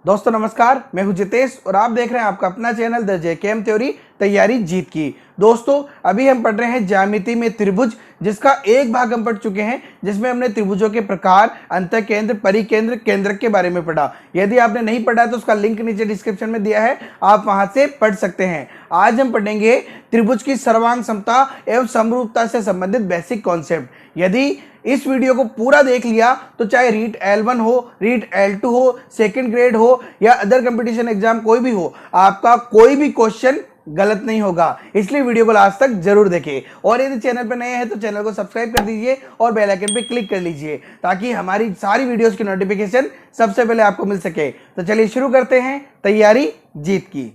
दोस्तों नमस्कार, मैं हूं जितेश और आप देख रहे हैं आपका अपना चैनल द जेकेएम थ्योरी तैयारी जीत की। दोस्तों अभी हम पढ़ रहे हैं ज्यामिति में त्रिभुज, जिसका एक भाग हम पढ़ चुके हैं, जिसमें हमने त्रिभुजों के प्रकार, अंतःकेंद्र, परिकेंद्र, केंद्रक के बारे में पढ़ा। यदि आपने नहीं पढ़ा है तो उसका लिंक नीचे डिस्क्रिप्शन में दिया है, आप वहां से पढ़ सकते हैं। आज हम पढ़ेंगे त्रिभुज की सर्वांग समता एवं समरूपता से संबंधित बेसिक कॉन्सेप्ट। यदि इस वीडियो को पूरा देख लिया तो चाहे रीट L1 हो, रीट L2 हो, सेकंड ग्रेड हो या अदर कंपटीशन एग्जाम कोई भी हो, आपका कोई भी क्वेश्चन गलत नहीं होगा। इसलिए वीडियो को लास्ट तक जरूर देखें और यदि चैनल पर नए हैं तो चैनल को सब्सक्राइब कर दीजिए और बेल आइकन पे क्लिक कर लीजिए ताकि हमारी सारी वीडियोस की नोटिफिकेशन सबसे पहले आपको मिल सके। तो चलिए शुरू करते हैं तैयारी जीत की।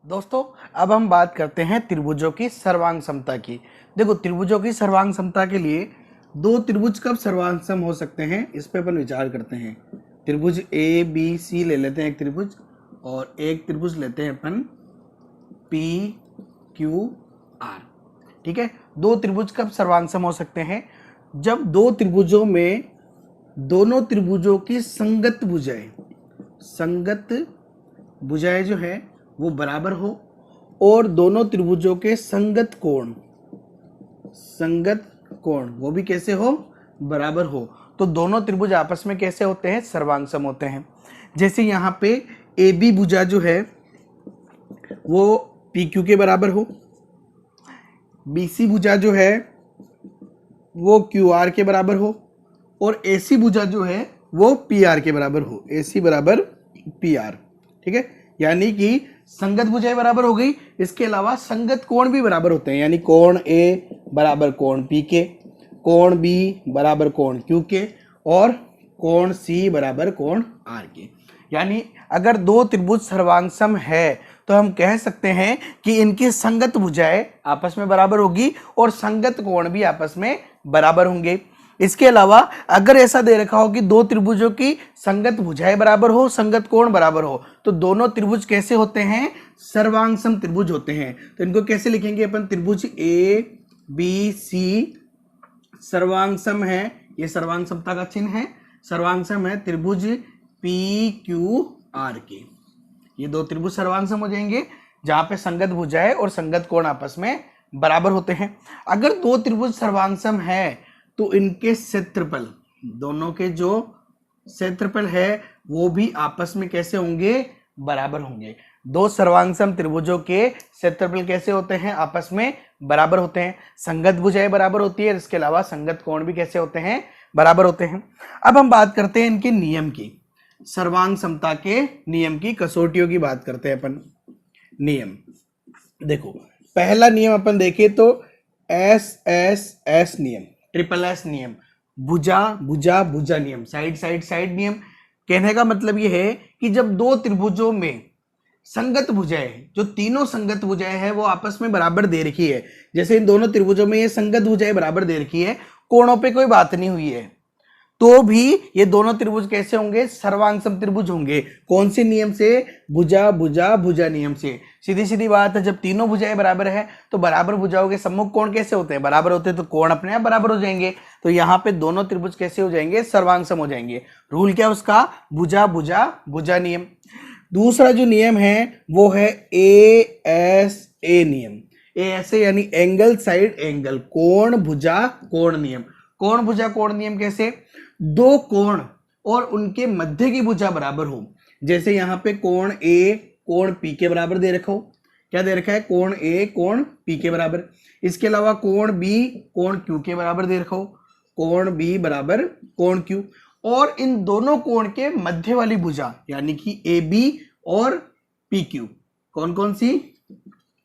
दोस्तों अब हम बात करते हैं त्रिभुजों की सर्वांग समता की। देखो, त्रिभुजों की सर्वांग समता के लिए दो त्रिभुज कब सर्वांग सम हो सकते हैं, इस पर अपन विचार करते हैं। त्रिभुज ए बी सी ले लेते हैं एक त्रिभुज, और एक त्रिभुज लेते हैं अपन पी क्यू आर। ठीक है, दो त्रिभुज कब सर्वांग सम हो सकते हैं? जब दो त्रिभुजों में दोनों त्रिभुजों की संगत भुजाएं जो है वो बराबर हो और दोनों त्रिभुजों के संगत कोण वो भी कैसे हो? बराबर हो। तो दोनों त्रिभुज आपस में कैसे होते हैं? सर्वांग सम होते हैं। जैसे यहाँ पे ए बी भुजा जो है वो पी क्यू के बराबर हो, बी सी भुजा जो है वो क्यू आर के बराबर हो, और ए सी भुजा जो है वो पी आर के बराबर हो। ए सी बराबर पी आर। ठीक है, यानी कि संगत भुजाएं बराबर हो गई। इसके अलावा संगत कोण भी बराबर होते हैं, यानी कोण ए बराबर कोण पी के, कोण बी बराबर कोण क्यू के, और कोण सी बराबर कोण आर के। यानी अगर दो त्रिभुज सर्वांग सम है तो हम कह सकते हैं कि इनकी संगत भुजाएं आपस में बराबर होगी और संगत कोण भी आपस में बराबर होंगे। इसके अलावा अगर ऐसा दे रखा हो कि दो त्रिभुजों की संगत भुजाएं बराबर हो, संगत कोण बराबर हो, तो दोनों त्रिभुज कैसे होते हैं? सर्वांग सम त्रिभुज होते हैं। तो इनको कैसे लिखेंगे अपन? त्रिभुज ए बी सी सर्वांग सम है, ये सर्वांग समता का चिन्ह है, सर्वांग सम है त्रिभुज पी क्यू आर के। ये दो त्रिभुज सर्वांग सम हो जाएंगे जहां पे संगत भुजाएं और संगत कोण आपस में बराबर होते हैं। अगर दो त्रिभुज सर्वांग सम है तो इनके क्षेत्रफल, दोनों के जो क्षेत्रफल है वो भी आपस में कैसे होंगे? बराबर होंगे। दो सर्वांग सम त्रिभुजों के क्षेत्रफल कैसे होते हैं? आपस में बराबर होते हैं। संगत भुजाएं बराबर होती है, इसके अलावा संगत कोण भी कैसे होते हैं? बराबर होते हैं। अब हम बात करते हैं इनके नियम की, सर्वांग समता के नियम की, कसौटियों की बात करते हैं अपन। नियम देखो, पहला नियम अपन देखें तो एस नियम, ट्रिपल एस नियम, भुजा नियम, साइड नियम। कहने का मतलब यह है कि जब दो त्रिभुजों में संगत भुजाएं, जो तीनों संगत भुजाएं हैं वो आपस में बराबर दे रखी है, जैसे इन दोनों त्रिभुजों में ये संगत भुजाएं बराबर दे रखी है, कोणों पे कोई बात नहीं हुई है, तो भी ये दोनों त्रिभुज कैसे होंगे? सर्वांग सम त्रिभुज होंगे। कौन से नियम से? भुजा नियम से। सीधी सीधी बात है, जब तीनों भुजाएं बराबर है तो बराबर भुजाओं के सम्मुख कोण कैसे होते हैं? बराबर होते हैं, तो कोण अपने आप बराबर हो जाएंगे। तो यहाँ पे दोनों त्रिभुज कैसे हो जाएंगे? सर्वांग सम हो जाएंगे। रूल क्या उसका? भुजा नियम। दूसरा जो नियम है वो है ए नियम। ए यानी एंगल साइड एंगल, कोण भुजा कोण नियम। कोण भुजा कोण नियम कैसे? दो कोण और उनके मध्य की भुजा बराबर हो। जैसे यहाँ पे कोण ए कोण पी के बराबर दे रखा हो। क्या दे रखा है? कोण ए कोण पी के बराबर। इसके अलावा कोण बी कोण क्यू के बराबर दे रखा हो, कोण बी बराबर कोण क्यू। और इन दोनों कोण के मध्य वाली भुजा यानी कि ए बी और पी क्यू, कौन कौन सी?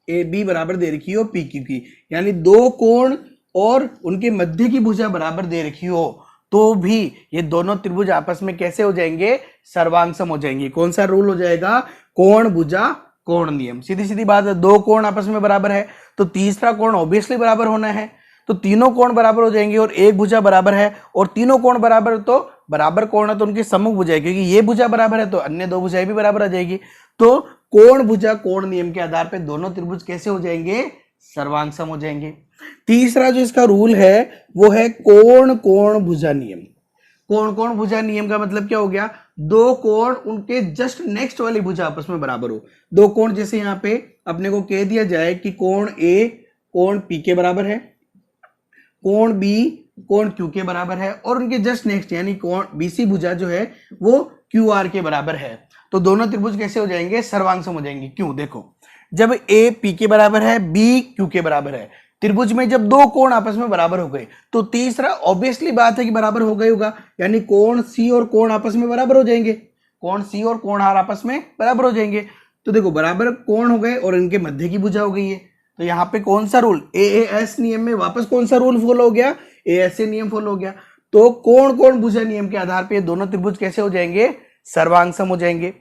ए बी बराबर दे रखी हो पी क्यू की, यानी दो कोण और उनके मध्य की भुजा बराबर दे रखी हो तो भी ये दोनों त्रिभुज आपस में कैसे हो जाएंगे? सर्वांग सम हो जाएंगे। कौन सा रूल हो जाएगा? कोण भुजा कोण नियम। सीधी सीधी बात है, दो कोण आपस में बराबर है तो तीसरा कोण ऑब्वियसली बराबर होना है, तो तीनों कोण बराबर हो जाएंगे। और एक भुजा बराबर है और तीनों कोण बराबर, तो बराबर कोण है तो उनकी सम्मुख भुजाएं, क्योंकि ये भुजा बराबर है तो अन्य दो भुजाएं भी बराबर आ जाएगी। तो कोण भुजा कोण नियम के आधार पर दोनों त्रिभुज कैसे हो जाएंगे? सर्वांग सम हो जाएंगे। तीसरा जो इसका रूल है वो है कोण कोण भुजा नियम। कोण कोण भुजा नियम का मतलब क्या हो गया? दो कोण उनके जस्ट नेक्स्ट वाली भुजा आपस में बराबर हो। दो कोण जैसे यहाँ पे अपने को कह दिया जाए कि कोण ए कोण पी के बराबर है, कोण बी कोण क्यू के बराबर है, और उनके जस्ट नेक्स्ट यानी कोण बीसी भुजा जो है वो क्यू आर के बराबर है, तो दोनों त्रिभुज कैसे हो जाएंगे? सर्वांग सम हो जाएंगे। क्यों? देखो, जब ए पी के बराबर है, बी क्यू के बराबर है, त्रिभुज में जब दो कोण आपस में बराबर हो गए तो तीसरा ऑब्वियसली बात है कि बराबर हो गई होगा, यानी कोण सी और कोण आपस में बराबर हो जाएंगे, कोण सी और कोण आर आपस में बराबर हो जाएंगे। तो देखो बराबर कोण हो गए और इनके मध्य की भुजा हो गई है, तो यहाँ पे कौन सा रूल? एएस नियम में वापस कौन सा रूल फॉलो हो गया? एएसए नियम फॉलो हो गया। तो कोण कोण भुजा नियम के आधार पे दोनों त्रिभुज कैसे हो जाएंगे? सर्वांग सम हो जाएंगे।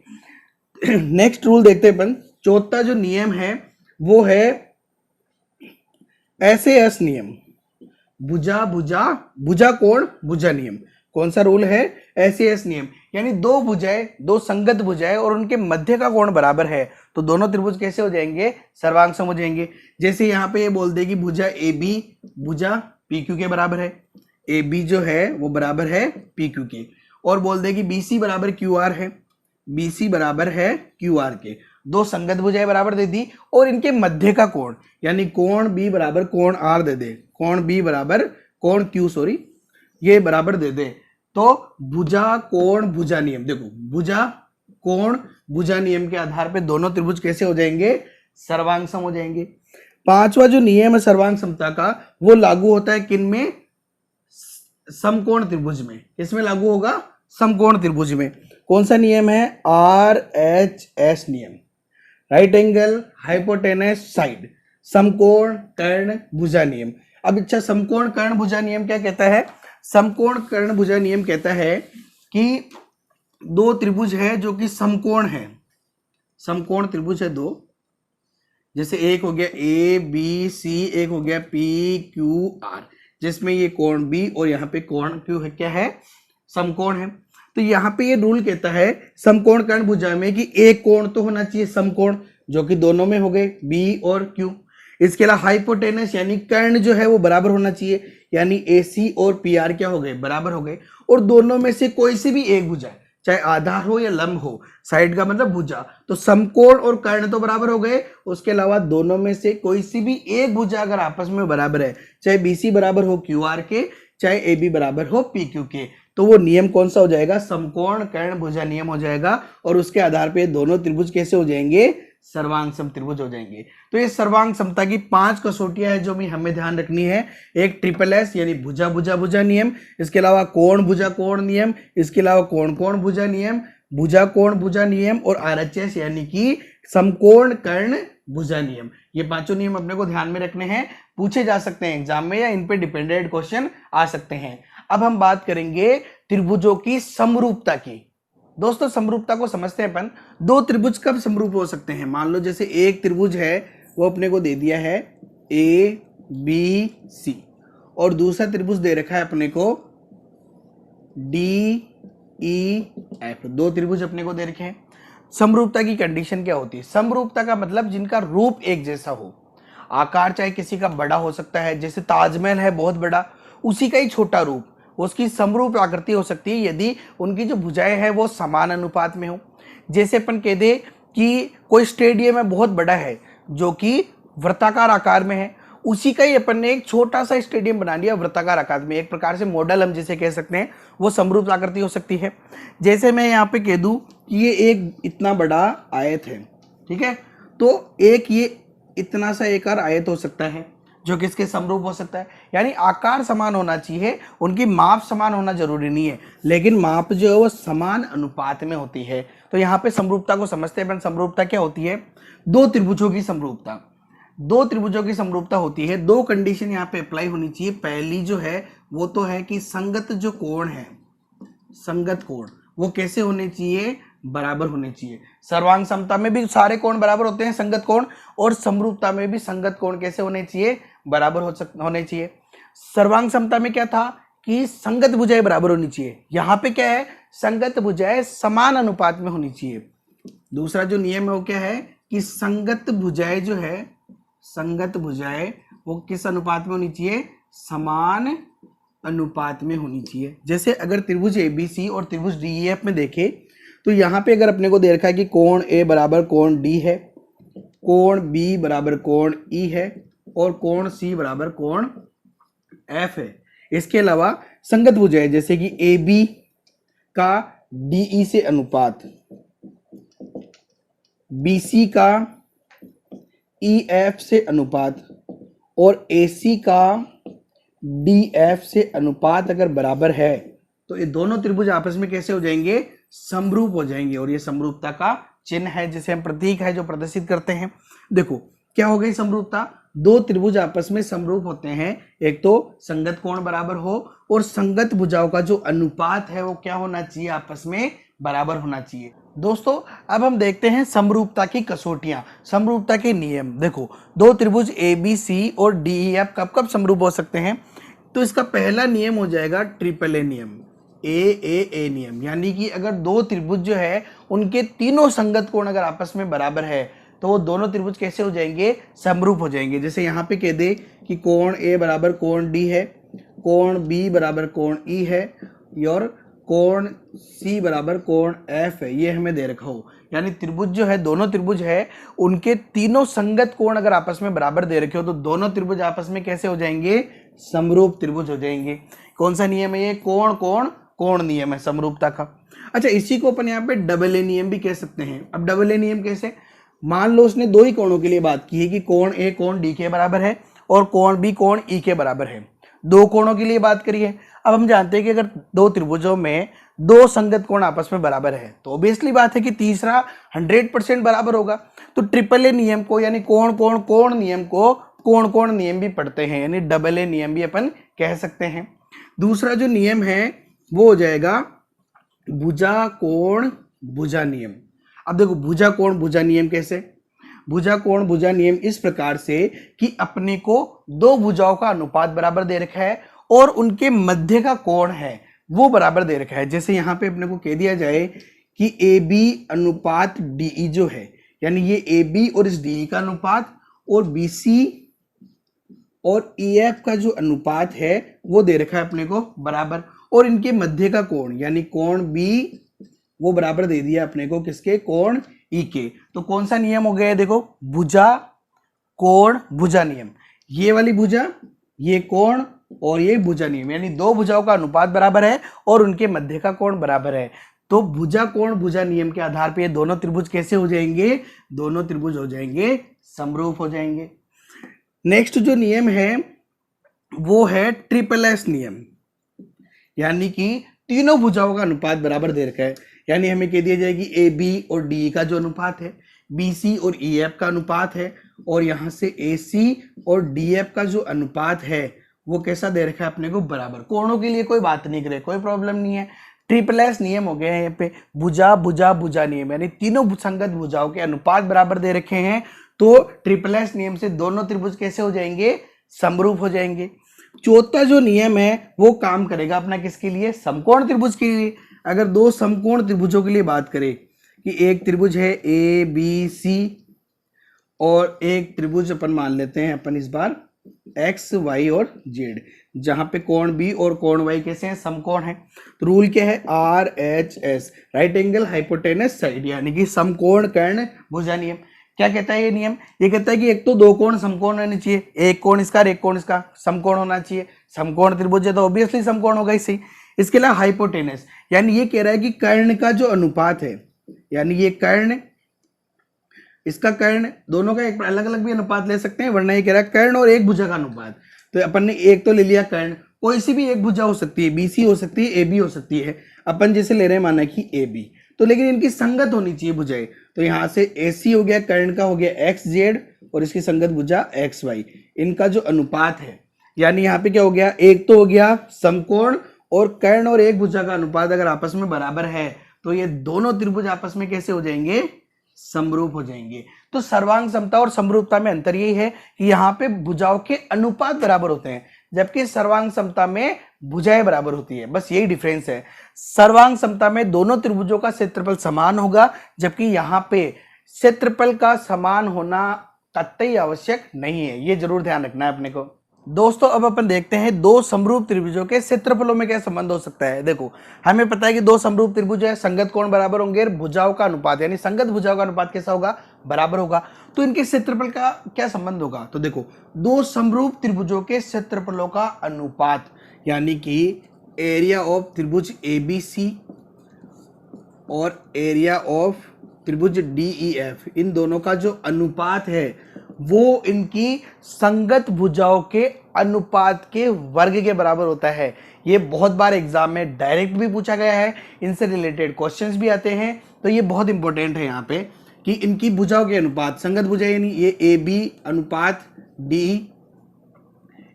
नेक्स्ट रूल देखते हैं अपन। चौथा जो नियम है वो है एसएएस नियम, भुजा भुजा भुजा कोण भुजा नियम। कौन सा रूल है? एसएएस नियम, यानी दो भुजाएं, दो संगत भुजाएं और उनके मध्य का कोण बराबर है तो दोनों त्रिभुज कैसे हो जाएंगे? सर्वांग सम हो जाएंगे। जैसे यहाँ पे ये बोल दे कि भुजा ए बी भुजा पी क्यू के बराबर है, ए बी जो है वो बराबर है पी क्यू के, और बोल दे कि बीसी बराबर क्यू आर है, बीसी बराबर है क्यू आर के, दो संगत भुजाएं बराबर दे दी, और इनके मध्य का कोण यानी कोण बी बराबर कोण आर दे दे, कोण बी बराबर कोण क्यू सॉरी ये बराबर दे दे, तो भुजा कोण भुजा नियम, देखो भुजा कोण भुजा नियम के आधार पे दोनों त्रिभुज कैसे हो जाएंगे? सर्वांग सम हो जाएंगे। पांचवा जो नियम है सर्वांग समता का वो लागू होता है किन में? समकोण त्रिभुज में। किसमें लागू होगा? समकोण त्रिभुज में। कौन सा नियम है? RHS नियम, राइट एंगल हाइपोटेनस साइड समकोण कर्ण भुजा नियम। अब अच्छा, समकोण कर्ण भुजा नियम क्या कहता है? समकोण कर्ण भुजा नियम कहता है कि दो त्रिभुज है जो कि समकोण है, समकोण त्रिभुज है दो, जैसे एक हो गया ए बी सी, एक हो गया पी क्यू आर, जिसमें ये कोण बी और यहाँ पे कोण क्यू है, क्या है? समकोण है। तो यहाँ पे ये रूल कहता है समकोण कर्ण भुजा में कि एक कोण तो होना चाहिए समकोण, जो कि दोनों में हो गए बी और क्यू। इसके अलावा हाइपोटेनस यानी कर्ण जो है वो बराबर होना चाहिए, यानी ए सी और पी आर क्या हो गए? बराबर हो गए, और दोनों में से कोई सी भी एक भुजा, चाहे आधार हो या लंब हो, साइड का मतलब भुजा, तो समकोण और कर्ण तो बराबर हो गए, उसके अलावा दोनों में से कोई सी भी एक भुजा अगर आपस में बराबर है, चाहे बीसी बराबर हो क्यू आर के, चाहे ए बी बराबर हो पी क्यू के, तो वो नियम कौन सा हो जाएगा? समकोण कर्ण भुजा नियम हो जाएगा, और उसके आधार पे दोनों त्रिभुज कैसे हो जाएंगे? सर्वांग सम त्रिभुज हो जाएंगे। तो ये सर्वांग समता की 5 कसौटियां हैं जो भी हमें ध्यान रखनी है। एक ट्रिपल एस यानी भुजा भुजा भुजा नियम, इसके अलावा कोण भुजा कोण नियम, इसके अलावा कोण कोण भुजा नियम, भुजा कोण भुजा नियम, और RHS यानी कि समकोण कर्ण भुजा नियम। ये पांचों नियम अपने को ध्यान में रखने हैं, पूछे जा सकते हैं एग्जाम में या इन पे डिपेंडेंट क्वेश्चन आ सकते हैं। अब हम बात करेंगे त्रिभुजों की समरूपता की। दोस्तों समरूपता को समझते हैं अपन। दो त्रिभुज कब समरूप हो सकते हैं? मान लो जैसे एक त्रिभुज है वो अपने को दे दिया है ए बी सी, और दूसरा त्रिभुज दे रखा है अपने को डी ई एफ, दो त्रिभुज अपने को दे रखे हैं। समरूपता की कंडीशन क्या होती है? समरूपता का मतलब जिनका रूप एक जैसा हो, आकार चाहे किसी का बड़ा हो सकता है, जैसे ताजमहल है बहुत बड़ा, उसी का ही छोटा रूप, उसकी समरूप आकृति हो सकती है यदि उनकी जो भुजाएं हैं वो समान अनुपात में हो। जैसे अपन कह दे कि कोई स्टेडियम है बहुत बड़ा है जो कि वृत्ताकार आकार में है, उसी का ही अपन ने एक छोटा सा स्टेडियम बना लिया वृत्ताकार आकार में, एक प्रकार से मॉडल हम जिसे कह सकते हैं, वो समरूप आकृति हो सकती है। जैसे मैं यहाँ पे कह दूं कि ये एक इतना बड़ा आयत है, ठीक है, तो एक ये इतना सा एक और आयत हो सकता है जो किसके समरूप हो सकता है, यानी आकार समान होना चाहिए, उनकी माप समान होना जरूरी नहीं है, लेकिन माप जो है वो समान अनुपात में होती है। तो यहाँ पे समरूपता को समझते हैं। समरूपता क्या होती है? दो त्रिभुजों की समरूपता, दो त्रिभुजों की समरूपता होती है, दो कंडीशन यहाँ पे अप्लाई होनी चाहिए। पहली जो है वो तो है कि संगत जो कोण है, संगत कोण वो कैसे होने चाहिए? बराबर होने चाहिए। सर्वांग समता में भी सारे कोण बराबर होते हैं संगत कोण, और समरूपता में भी संगत कोण कैसे होने चाहिए? बराबर होने चाहिए। सर्वांग समता में क्या था कि संगत भुजाएं बराबर होनी चाहिए, यहाँ पे क्या है? संगत भुजाएं समान अनुपात में होनी चाहिए। दूसरा जो नियम है वो क्या है कि संगत भुजाएं जो है, संगत भुजाएं वो किस अनुपात में होनी चाहिए? समान अनुपात में होनी चाहिए। जैसे अगर त्रिभुज ABC और त्रिभुज DEF में देखें तो यहाँ पे अगर अपने को दे रखा है कि कोण A बराबर कोण D है, कोण B बराबर कोण E है और कोण C बराबर कोण F है। इसके अलावा संगत भुजा है जैसे कि AB का DE से अनुपात, BC का EF से अनुपात और AC का DF से अनुपात अगर बराबर है तो ये दोनों त्रिभुज आपस में कैसे हो जाएंगे? समरूप हो जाएंगे। और ये समरूपता का चिन्ह है जिसे हम प्रतीक है जो प्रदर्शित करते हैं। देखो क्या हो गई समरूपता, दो त्रिभुज आपस में समरूप होते हैं, एक तो संगत कोण बराबर हो और संगत भुजाओं का जो अनुपात है वो क्या होना चाहिए? आपस में बराबर होना चाहिए। दोस्तों अब हम देखते हैं समरूपता की कसौटियां, समरूपता के नियम। देखो दो त्रिभुज ABC और DEF कब कब समरूप हो सकते हैं? तो इसका पहला नियम हो जाएगा AAA नियम, AAA नियम, यानी कि अगर दो त्रिभुज जो है उनके तीनों संगत कोण अगर आपस में बराबर है तो वो दोनों त्रिभुज कैसे हो जाएंगे? समरूप हो जाएंगे। जैसे यहाँ पे कह दे कि कोण A बराबर कोण D है, कोण B बराबर कोण E है और कोण C बराबर कोण F है, ये हमें दे रखा हो। यानी त्रिभुज जो है, दोनों त्रिभुज है, उनके तीनों संगत कोण अगर आपस में बराबर दे रखे हो तो दोनों त्रिभुज आपस में कैसे हो जाएंगे? समरूप त्रिभुज हो जाएंगे। कौन सा नियम है ये? कोण कोण कोण नियम है समरूपता का। अच्छा, इसी को अपन यहाँ पे AA नियम भी कह सकते हैं। अब AA नियम कैसे? मान लो उसने दो ही कोणों के लिए बात की है कि कोण A कोण D के बराबर है और कोण B कोण E के बराबर है, दो कोणों के लिए बात करी है। अब हम जानते हैं कि अगर दो त्रिभुजों में दो संगत कोण आपस में बराबर है तो ऑब्वियसली बात है कि तीसरा 100% बराबर होगा। तो AAA नियम को यानी कोण कोण कोण नियम को कोण कोण नियम भी पढ़ते हैं, यानी AA नियम भी अपन कह सकते हैं। दूसरा जो नियम है वो हो जाएगा भुजा कोण भुजा नियम। अब देखो भुजा कोण भुजा नियम कैसे? भुजा कोण भुजा नियम इस प्रकार से कि अपने को दो भुजाओं का अनुपात बराबर दे रखा है और उनके मध्य का कोण है वो बराबर दे रखा है। जैसे यहाँ पे अपने को कह दिया जाए कि AB अनुपात DE जो है, यानी ये AB और इस DE का अनुपात और BC और EF का जो अनुपात है वो दे रखा है अपने को बराबर, और इनके मध्य का कोण यानी कोण B वो बराबर दे दिया अपने को किसके? कोण E के। तो कौन सा नियम हो गया? देखो भुजा कोण भुजा नियम, ये वाली भुजा, ये कोण और ये भुजा नियम, यानी दो भुजाओं का अनुपात बराबर है और उनके मध्य का कोण बराबर है। तो भुजा कोण भुजा नियम के आधार पे दोनों त्रिभुज कैसे हो जाएंगे? दोनों त्रिभुज हो जाएंगे समरूप हो जाएंगे। नेक्स्ट जो नियम है वो है SSS नियम, यानी कि तीनों भुजाओं का अनुपात बराबर दे रखा है। यानी हमें कह दिया जाए कि AB और DE का जो अनुपात है, BC और EF का अनुपात है और यहाँ से AC और DF का जो अनुपात है वो कैसा दे रखा है अपने को? बराबर। कोणों के लिए कोई बात नहीं करे, कोई प्रॉब्लम नहीं है। SSS नियम हो गया है यहाँ पे भुजा भुजा भुजा नियम, यानी तीनों संगत भुजाओं के अनुपात बराबर दे रखे हैं तो SSS नियम से दोनों त्रिभुज कैसे हो जाएंगे? समरूप हो जाएंगे। चौथा जो नियम है वो काम करेगा अपना किसके लिए? समकोण त्रिभुज के लिए। अगर दो समकोण त्रिभुजों के लिए बात करें कि एक त्रिभुज है ABC और एक त्रिभुज अपन मान लेते हैं अपन इस बार X Y और Z, जहां पे कोण B और कोण Y कैसे हैं? समकोण है। तो रूल क्या है? RHS, right angle hypotenuse side, यानी कि समकोण कर्ण भुजा नियम। क्या कहता है ये नियम? ये कहता है कि एक तो दो कोण समकोण होने चाहिए, एक कोण इसका और एक कोण इसका समकोण होना चाहिए। समकोण त्रिभुज है तो ऑब्वियसली समकोण होगा इससे। इसके अलावा हाइपोटेनस, यानी ये कह रहा है कि कर्ण का जो अनुपात है, यानी ये कर्ण इसका कर्ण, दोनों का एक अलग अलग भी अनुपात ले सकते हैं, वरना ये कह रहा है कर्ण और एक भुजा का अनुपात। तो अपन ने एक तो ले लिया कर्ण, कोई सी भी एक भुजा हो सकती है, BC हो सकती है, AB हो सकती है। अपन जैसे ले रहे हैं माना कि AB, तो लेकिन इनकी संगत होनी चाहिए भुजाएं। तो यहाँ से AC हो गया, कर्ण का हो गया XZ और इसकी संगत भुजा XY, इनका जो अनुपात है, यानी यहाँ पे क्या हो गया? एक तो हो गया समकोण और कर्ण और एक भुजा का अनुपात अगर आपस में बराबर है तो ये दोनों त्रिभुज आपस में कैसे हो जाएंगे? समरूप हो जाएंगे। तो सर्वांग समता और समरूपता में अंतर यही है कि यहाँ पे भुजाओं के अनुपात बराबर होते हैं, जबकि सर्वांग समता में भुजाएं बराबर होती है। बस यही डिफरेंस है। सर्वांग समता में दोनों त्रिभुजों का क्षेत्रफल समान होगा, जबकि यहाँ पे क्षेत्रफल का समान होना कतई आवश्यक नहीं है। ये जरूर ध्यान रखना है अपने को। दोस्तों अब अपन देखते हैं दो समरूप त्रिभुजों के क्षेत्रफलों में क्या संबंध हो सकता है। देखो हमें पता है कि दो समरूप त्रिभुज है, संगत कोण बराबर होंगे, भुजाओं का अनुपात यानी संगत भुजाओं का अनुपात कैसा होगा, बराबर होगा। तो इनके क्षेत्रफल का क्या संबंध होगा, तो देखो दो समरूप त्रिभुजों के क्षेत्रफलों का अनुपात यानी कि एरिया ऑफ त्रिभुज ABC और एरिया ऑफ त्रिभुज DEF, इन दोनों का जो अनुपात है वो इनकी संगत भुजाओं के अनुपात के वर्ग के बराबर होता है। ये बहुत बार एग्जाम में डायरेक्ट भी पूछा गया है, इनसे रिलेटेड क्वेश्चंस भी आते हैं, तो ये बहुत इंपॉर्टेंट है यहाँ पे कि इनकी भुजाओं के अनुपात, संगत भुजा यानी ये AB अनुपात DE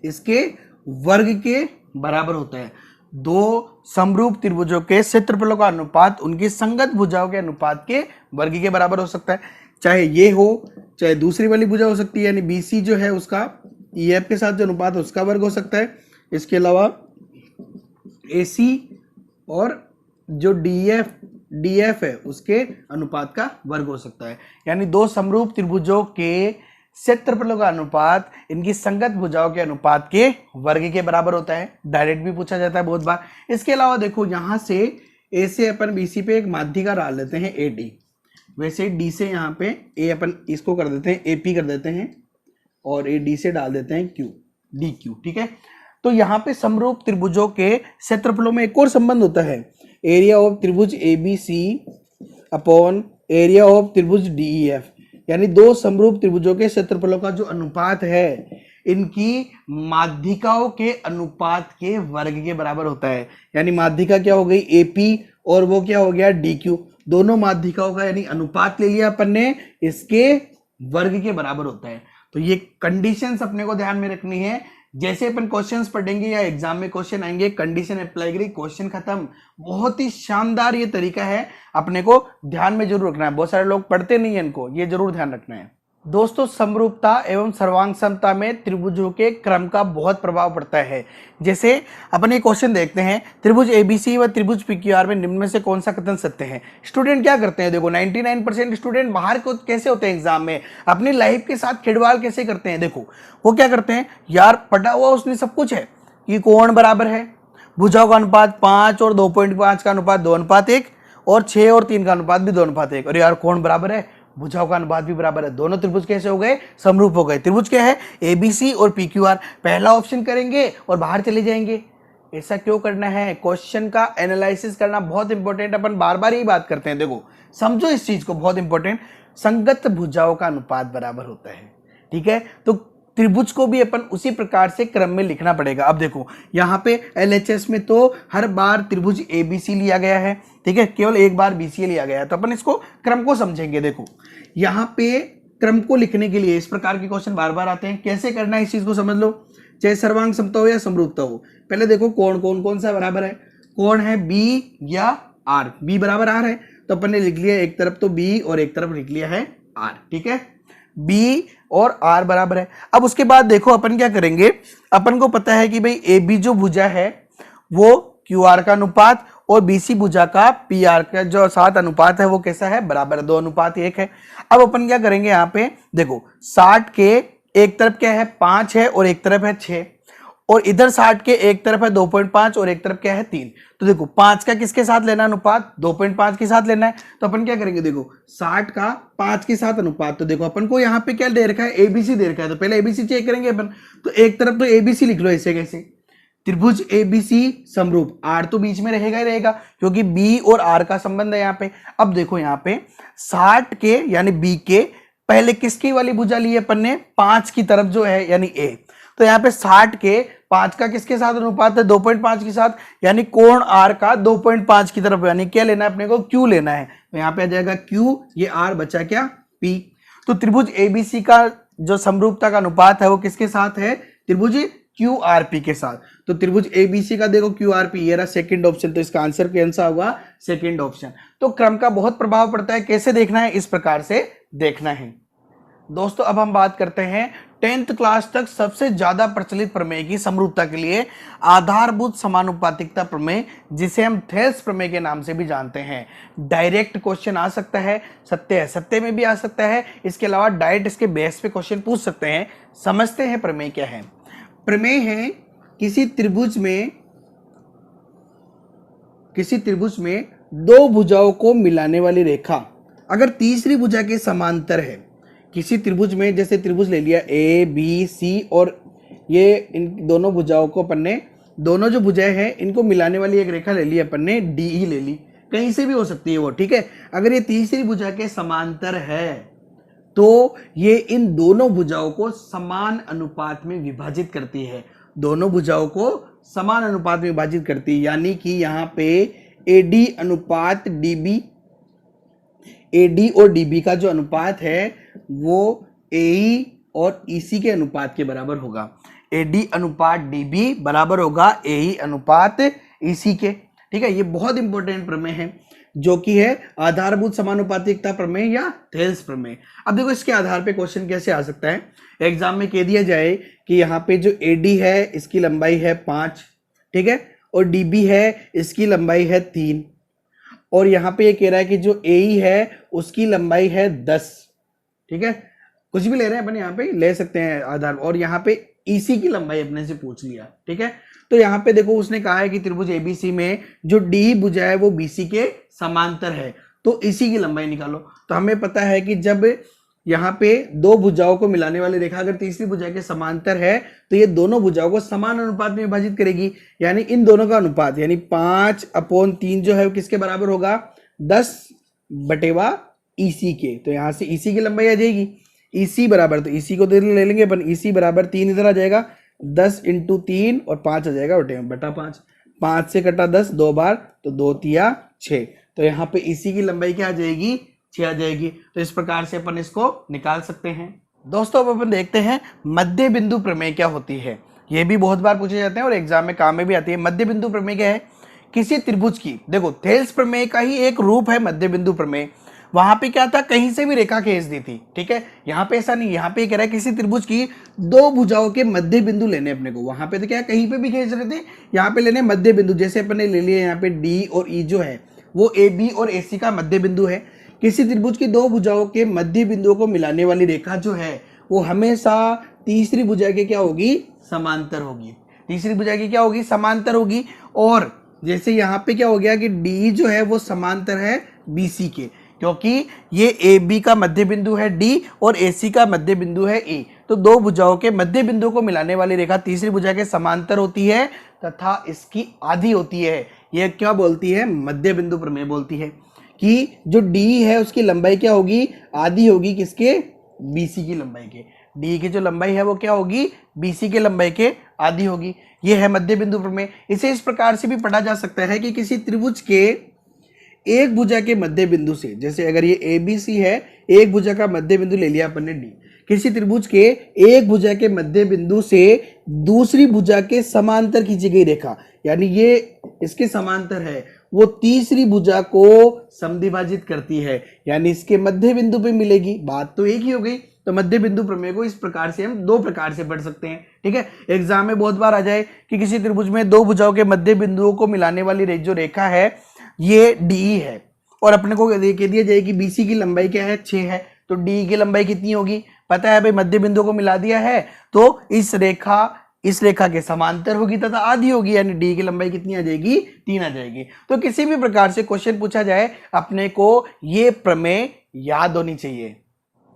इसके वर्ग के बराबर होता है। दो समरूप त्रिभुजों के क्षेत्रफलों का अनुपात उनकी संगत भुजाओं के अनुपात के वर्ग के बराबर हो सकता है, चाहे ये हो चाहे दूसरी वाली भुजा हो सकती है, यानी BC जो है उसका EF के साथ जो अनुपात है उसका वर्ग हो सकता है। इसके अलावा AC और जो DF है उसके अनुपात का वर्ग हो सकता है। यानी दो समरूप त्रिभुजों के क्षेत्रफलों का अनुपात इनकी संगत भुजाओं के अनुपात के वर्ग के बराबर होता है, डायरेक्ट भी पूछा जाता है बहुत बार। इसके अलावा देखो यहाँ से A से अपन BC पे एक माध्यिका डाल लेते हैं AD, वैसे D से यहाँ पे A अपन इसको कर देते हैं AP कर देते हैं और AD से डाल देते हैं Q DQ, ठीक है। तो यहाँ पे समरूप त्रिभुजों के क्षेत्रफलों में एक और संबंध होता है, एरिया ऑफ त्रिभुज ABC अपॉन एरिया ऑफ त्रिभुज DEF, यानी दो समरूप त्रिभुजों के क्षेत्रफलों का जो अनुपात है इनकी माध्यिकाओं के अनुपात के वर्ग के बराबर होता है। यानी माध्यिका क्या हो गई AP और वो क्या हो गया DQ, दोनों माध्यिकाओं का यानी अनुपात ले लिया अपन ने, इसके वर्ग के बराबर होता है। तो ये कंडीशंस अपने को ध्यान में रखनी है, जैसे अपन क्वेश्चंस पढ़ेंगे या एग्जाम में क्वेश्चन आएंगे कंडीशन अप्लाई करी क्वेश्चन खत्म। बहुत ही शानदार ये तरीका है, अपने को ध्यान में जरूर रखना है, बहुत सारे लोग पढ़ते नहीं है इनको, ये जरूर ध्यान रखना है। दोस्तों समरूपता एवं सर्वांग समता में त्रिभुजों के क्रम का बहुत प्रभाव पड़ता है। जैसे अपन ये क्वेश्चन देखते हैं, त्रिभुज ABC व त्रिभुज PQR में निम्न में से कौन सा कथन सत्य है। स्टूडेंट क्या करते हैं, देखो 99% स्टूडेंट बाहर को कैसे होते हैं एग्जाम में, अपनी लाइफ के साथ खिलवाड़ कैसे करते हैं। देखो वो क्या करते हैं, यार पढ़ा हुआ उसने सब कुछ है कि कोण बराबर है, भुजाओं का अनुपात 5 और 2.5 का अनुपात 2:1 और 6 और 3 का अनुपात भी 2:1, और यार कोण बराबर है, भुजाओं का अनुपात भी बराबर है, दोनों त्रिभुज कैसे हो गए, समरूप हो गए। त्रिभुज क्या है, ABC और PQR, पहला ऑप्शन करेंगे और बाहर चले जाएंगे। ऐसा क्यों करना है, क्वेश्चन का एनालिसिस करना बहुत इंपॉर्टेंट, अपन बार बार यही बात करते हैं। देखो समझो इस चीज को, बहुत इंपॉर्टेंट, संगत भुजाओं का अनुपात बराबर होता है, ठीक है। तो त्रिभुज को भी अपन उसी प्रकार से क्रम में लिखना पड़ेगा। अब देखो यहाँ पे LHS में तो हर बार त्रिभुज ABC लिया गया है, ठीक है, केवल एक बार BCA लिया गया है, तो अपन इसको क्रम को समझेंगे। देखो यहाँ पे क्रम को लिखने के लिए इस प्रकार के क्वेश्चन बार बार आते हैं, कैसे करना है इस चीज को समझ लो, चाहे सर्वांग समता हो या समरूपता हो। पहले देखो कोण कौन सा बराबर है, कोण है B या R, B बराबर R है, तो अपन ने लिख लिया एक तरफ तो B और एक तरफ लिख लिया है R, ठीक है, B और R बराबर है। अब उसके बाद देखो अपन क्या करेंगे, अपन को पता है कि भाई AB जो भुजा है वो QR का अनुपात और BC भुजा का PR का जो साथ अनुपात है वो कैसा है, बराबर है, 2:1 है। अब अपन क्या करेंगे, यहाँ पे देखो 60 के एक तरफ क्या है 5 है और एक तरफ है 6, और इधर 60 के एक तरफ है 2.5 और एक तरफ क्या है 3। तो देखो 5 का किसके साथ लेना अनुपात, 2.5 के साथ लेना है, तो अपन क्या करेंगे, देखो 60 का 5 के साथ अनुपात, तो देखो अपन को यहाँ पे क्या दे रखा है, ABC दे रखा है, तो पहले ABC चेक करेंगे अपन, तो एक तरफ तो ABC लिख लो, ऐसे कैसे, त्रिभुज ABC समरूप, R तो बीच में रहेगा ही रहेगा क्योंकि B और R का संबंध है यहाँ पे। अब देखो यहाँ पे 60 के यानी B के पहले किसकी वाली भुजा ली है अपन ने, 5 की तरफ जो है यानी A, तो यहाँ पे 60 के 5 का किसके साथ अनुपात है, 2.5 के साथ, यानी कोण R का 2.5 की तरफ, यानी क्या लेना है अपने को, Q लेना है, तो यहाँ पे आ जाएगा Q, ये R बचा क्या P। तो त्रिभुज ABC का जो समरूपता का अनुपात है वो किसके साथ है, त्रिभुज QRP के साथ। तो त्रिभुज ABC का देखो QRP, ये रहा सेकंड ऑप्शन, तो इसका आंसर कौन सा होगा, सेकंड ऑप्शन। तो क्रम का बहुत प्रभाव पड़ता है, कैसे देखना है, इस प्रकार से देखना है। दोस्तों अब हम बात करते हैं 10th क्लास तक सबसे ज्यादा प्रचलित प्रमेय की समरूपता के लिए, आधारभूत समानुपातिकता प्रमेय, जिसे हम थेल्स प्रमेय के नाम से भी जानते हैं। डायरेक्ट क्वेश्चन आ सकता है, सत्य है सत्य में भी आ सकता है, इसके अलावा डायरेक्ट इसके बेस पे क्वेश्चन पूछ सकते हैं। समझते हैं प्रमेय क्या है। प्रमेय है किसी त्रिभुज में दो भुजाओं को मिलाने वाली रेखा अगर तीसरी भुजा के समांतर है, किसी त्रिभुज में, जैसे त्रिभुज ले लिया ए बी सी, और ये इन दोनों भुजाओं को अपन ने, दोनों जो भुजाएं हैं इनको मिलाने वाली एक रेखा ले ली अपन ने, डी ई ले ली, कहीं से भी हो सकती है वो, ठीक है। अगर ये तीसरी भुजा के समांतर है तो ये इन दोनों भुजाओं को समान अनुपात में विभाजित करती है, दोनों भुजाओं को समान अनुपात में विभाजित करती है। यानी कि यहाँ पे एडी अनुपात डीबी, एडी और डीबी का जो अनुपात है वो एई और ईसी के अनुपात के बराबर होगा। एडी अनुपात डीबी बराबर होगा एई अनुपात ईसी के, ठीक है। ये बहुत इंपॉर्टेंट प्रमेय है जो कि है आधारभूत समानुपातिकता प्रमेय या थेल्स प्रमेय। अब देखो इसके आधार पे क्वेश्चन कैसे आ सकता है। एग्जाम में कह दिया जाए कि यहाँ पे जो एडी है इसकी लंबाई है 5, ठीक है, और डीबी है इसकी लंबाई है 3, और यहाँ पे ये कह रहा है कि जो एई है उसकी लंबाई है 10, ठीक है, कुछ भी ले रहे हैं अपन, यहाँ पे ले सकते हैं आधार, और यहाँ पे ईसी की लंबाई अपने से पूछ लिया, ठीक है। तो यहाँ पे देखो उसने कहा है कि त्रिभुज एबीसी में जो डी भुजा है वो बीसी के समांतर है, तो इसी की लंबाई निकालो। तो हमें पता है कि जब यहाँ पे दो भुजाओं को मिलाने वाली रेखा अगर तीसरी भुजा के समांतर है तो ये दोनों भुजाओं को समान अनुपात में विभाजित करेगी, यानी इन दोनों का अनुपात यानी 5/3 जो है वो किसके बराबर होगा, 10/, ईसी के। तो यहाँ से ईसी की लंबाई आ जाएगी, ईसी बराबर, तो ईसी को ले लेंगे अपन, ईसी बराबर 3 इधर आ जाएगा, 10 × 3 और 5 आ जाएगा बटा 5, 5 से कटा 10 2 बार, तो 2 तिया 6, तो यहाँ पे ईसी की लंबाई क्या आ जाएगी, 6 आ जाएगी। तो इस प्रकार से अपन इसको निकाल सकते हैं। दोस्तों अब अपन देखते हैं मध्य बिंदु प्रमेय क्या होती है। ये भी बहुत बार पूछे जाते हैं और एग्जाम में काम में भी आती है। मध्य बिंदु प्रमेय क्या है, किसी त्रिभुज की, देखो थेल्स प्रमेय का ही एक रूप है मध्य बिंदु प्रमेय। वहां पे क्या था, कहीं से भी रेखा खींच दी थी, ठीक है। यहाँ पे ऐसा नहीं, यहाँ पे कह रहा है किसी त्रिभुज की दो भुजाओं के मध्य बिंदु लेने अपने को। वहां पे तो क्या कहीं पे भी खींच रहे थे, यहाँ पे लेने मध्य बिंदु। जैसे अपन ने ले लिया यहाँ पे डी और ई जो है वो ए बी और ए सी का मध्य बिंदु है। किसी त्रिभुज की दो भुजाओं के मध्य बिंदुओं को मिलाने वाली रेखा जो है वो हमेशा तीसरी भुजा के क्या होगी, समांतर होगी। तीसरी भुजा की क्या होगी, समांतर होगी। और जैसे यहाँ पे क्या हो गया कि डी जो है वो समांतर है बीसी के, क्योंकि ये ए बी का मध्य बिंदु है डी और ए सी का मध्य बिंदु है ए। तो दो भुजाओं के मध्य बिंदु को मिलाने वाली रेखा तीसरी भुजा के समांतर होती है तथा इसकी आधी होती है। यह क्या बोलती है, मध्य बिंदु प्रमेय बोलती है कि जो डी है उसकी लंबाई क्या होगी, आधी होगी किसके, बीसी की लंबाई के। डी की जो लंबाई है वो क्या होगी, बीसी के लंबाई के आधी होगी। ये है मध्य बिंदु प्रमेय। इसे इस प्रकार से भी पढ़ा जा सकता है कि किसी त्रिभुज के एक भुजा के मध्य बिंदु से, जैसे अगर ये ए बी सी है, एक भुजा का मध्य बिंदु ले लिया अपन ने डी, किसी त्रिभुज के एक भुजा के मध्य बिंदु से दूसरी भुजा के समांतर खींची गई रेखा, यानी ये इसके समांतर है, वो तीसरी भुजा को समद्विभाजित करती है, यानी इसके मध्य बिंदु पे मिलेगी। बात तो एक ही हो गई। तो मध्य बिंदु प्रमेय को इस प्रकार से हम दो प्रकार से पढ़ सकते हैं, ठीक है। एग्जाम में बहुत बार आ जाए कि किसी त्रिभुज में दो भुजाओं के मध्य बिंदुओं को मिलाने वाली जो रेखा है ये डी है, और अपने को कह दिया जाए कि बीसी की लंबाई क्या है, 6 है, तो डी की लंबाई कितनी होगी, पता है भाई, मध्य बिंदु को मिला दिया है तो इस रेखा के समांतर होगी तथा आधी होगी, यानी डी की लंबाई कितनी आ जाएगी, 3 आ जाएगी। तो किसी भी प्रकार से क्वेश्चन पूछा जाए अपने को ये प्रमेय याद होनी चाहिए।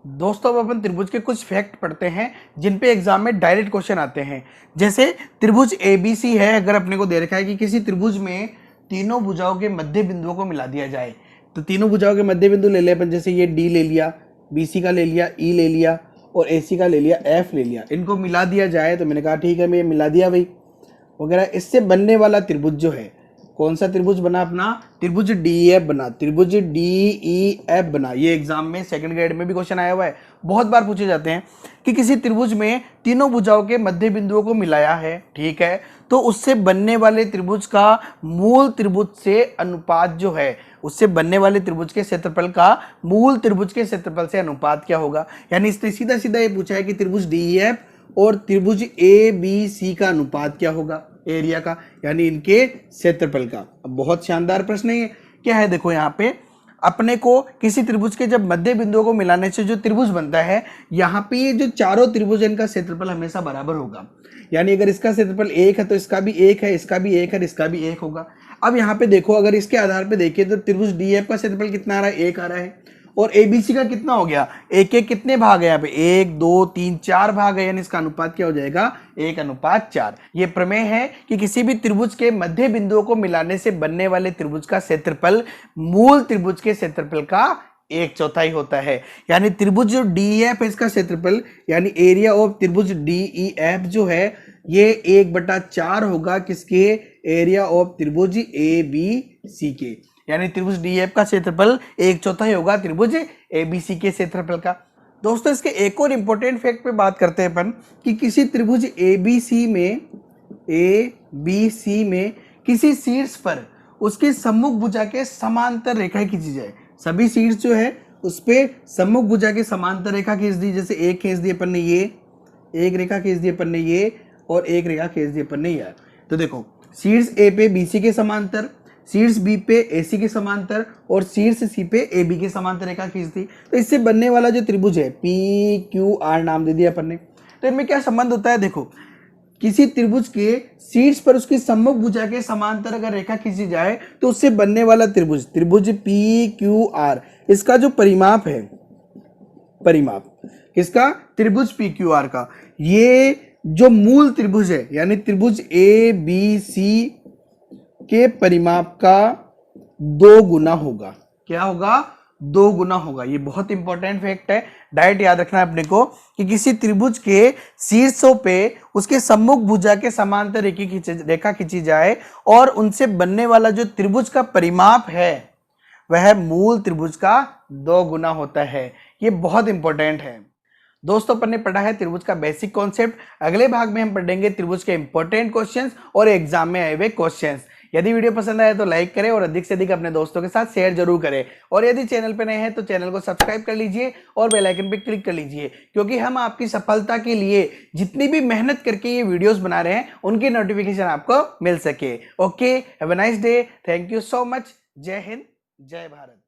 दोस्तों अब अपन त्रिभुज के कुछ फैक्ट पढ़ते हैं जिन पे एग्जाम में डायरेक्ट क्वेश्चन आते हैं। जैसे त्रिभुज एबीसी है, अगर अपने को दे रखा है कि किसी त्रिभुज में तीनों भुजाओं के मध्य बिंदुओं को मिला दिया जाए, तो तीनों भुजाओं के मध्य बिंदु ले ले अपन, जैसे ये डी ले लिया, बीसी का ले लिया, ई ले लिया और एसी का ले लिया, एफ ले लिया, इनको मिला दिया जाए। तो मैंने कहा ठीक है, मैं मिला दिया भाई वगैरह। इससे बनने वाला त्रिभुज जो है, कौन सा त्रिभुज बना अपना, त्रिभुज डीएफ बना, त्रिभुज डीईएफ बना। ये एग्जाम में सेकंड ग्रेड में भी क्वेश्चन आया हुआ है, बहुत बार पूछे जाते हैं कि किसी त्रिभुज में तीनों भुजाओं के मध्य बिंदुओं को मिलाया है, ठीक है, तो उससे बनने वाले त्रिभुज का मूल त्रिभुज से अनुपात जो है, उससे बनने वाले त्रिभुज के क्षेत्रफल का मूल त्रिभुज के क्षेत्रफल से अनुपात क्या होगा। यानी इसने सीधा सीधा ये पूछा है कि त्रिभुज डीईएफ और त्रिभुज ए बी सी का अनुपात क्या होगा, एरिया का, यानी इनके क्षेत्रफल का। अब बहुत शानदार प्रश्न है ये, क्या है देखो यहाँ पे, अपने को किसी त्रिभुज के जब मध्य बिंदुओं को मिलाने से जो त्रिभुज बनता है, यहाँ पे ये जो चारों त्रिभुज इनका क्षेत्रफल हमेशा बराबर होगा। यानी अगर इसका क्षेत्रफल 1 है तो इसका भी 1 है, इसका भी 1 है, इसका भी 1 होगा। अब यहाँ पे देखो, अगर इसके आधार पे देखिए तो त्रिभुज डीएफ का क्षेत्रफल कितना आ रहा है, 1 आ रहा है, और एबीसी का कितना हो गया, एक एक कितने भाग है यहाँ पे, 1 2 3 4 भाग है, यानी इसका अनुपात क्या हो जाएगा, 1:4। ये प्रमेय है कि किसी भी त्रिभुज के मध्य बिंदुओं को मिलाने से बनने वाले त्रिभुज का क्षेत्रफल मूल त्रिभुज के क्षेत्रफल का 1/4 होता है। यानी त्रिभुज जो डीईएफ है इसका क्षेत्रफल, यानी एरिया ऑफ त्रिभुज डीईएफ जो है ये 1/4 होगा किसके, एरिया ऑफ त्रिभुज एबीसी के। यानी त्रिभुज डीएफ का क्षेत्रफल 1/4 होगा त्रिभुज एबीसी के क्षेत्रफल का। दोस्तों इसके एक और इंपॉर्टेंट फैक्ट पे बात करते हैं अपन कि किसी त्रिभुज एबीसी में किसी शीर्ष पर उसकी सम्मुख भुजा के समांतर रेखा खींची जाए। सभी शीर्ष जो है उस पे सम्मुख भुजा के समांतर रेखा खींच दी। जैसे एक खींच दी अपन ने ये, एक रेखा खींच दी अपन ने ये, और एक रेखा खींच दी अपन ने ये। तो देखो शीर्ष ए पे बीसी के समांतर, शीर्ष बी पे एसी के समांतर, और शीर्ष सी पे एबी के समांतर रेखा खींच दी। तो इससे बनने वाला जो त्रिभुज है पी क्यू आर नाम दे दिया अपन ने। तो इनमें क्या संबंध होता है, देखो किसी त्रिभुज के शीर्ष पर उसकी सम्मुख भुजा के समांतर अगर रेखा खींची जाए तो उससे बनने वाला त्रिभुज, त्रिभुज पी क्यू आर, इसका जो परिमाप है, परिमाप किसका, त्रिभुज पी क्यू आर का, ये जो मूल त्रिभुज है यानी त्रिभुज ए बी सी के परिमाप का 2 गुना होगा। क्या होगा, 2 गुना होगा। ये बहुत इंपॉर्टेंट फैक्ट है, डायरेक्ट याद रखना है अपने को कि किसी त्रिभुज के शीर्षों पे उसके सम्मुख भुजा के समांतर रेखा खींची जाए और उनसे बनने वाला जो त्रिभुज का परिमाप है वह मूल त्रिभुज का 2 गुना होता है। ये बहुत इंपॉर्टेंट है। दोस्तों अपन ने पढ़ा है त्रिभुज का बेसिक कॉन्सेप्ट। अगले भाग में हम पढ़ेंगे त्रिभुज के इंपॉर्टेंट क्वेश्चंस और एग्जाम में आए हुए क्वेश्चंस। यदि वीडियो पसंद आए तो लाइक करें और अधिक से अधिक अपने दोस्तों के साथ शेयर जरूर करें, और यदि चैनल पर नए हैं तो चैनल को सब्सक्राइब कर लीजिए और बेल आइकन पर क्लिक कर लीजिए, क्योंकि हम आपकी सफलता के लिए जितनी भी मेहनत करके ये वीडियोस बना रहे हैं उनकी नोटिफिकेशन आपको मिल सके। Okay, have a nice day, thank you so much, जय हिंद, जय भारत।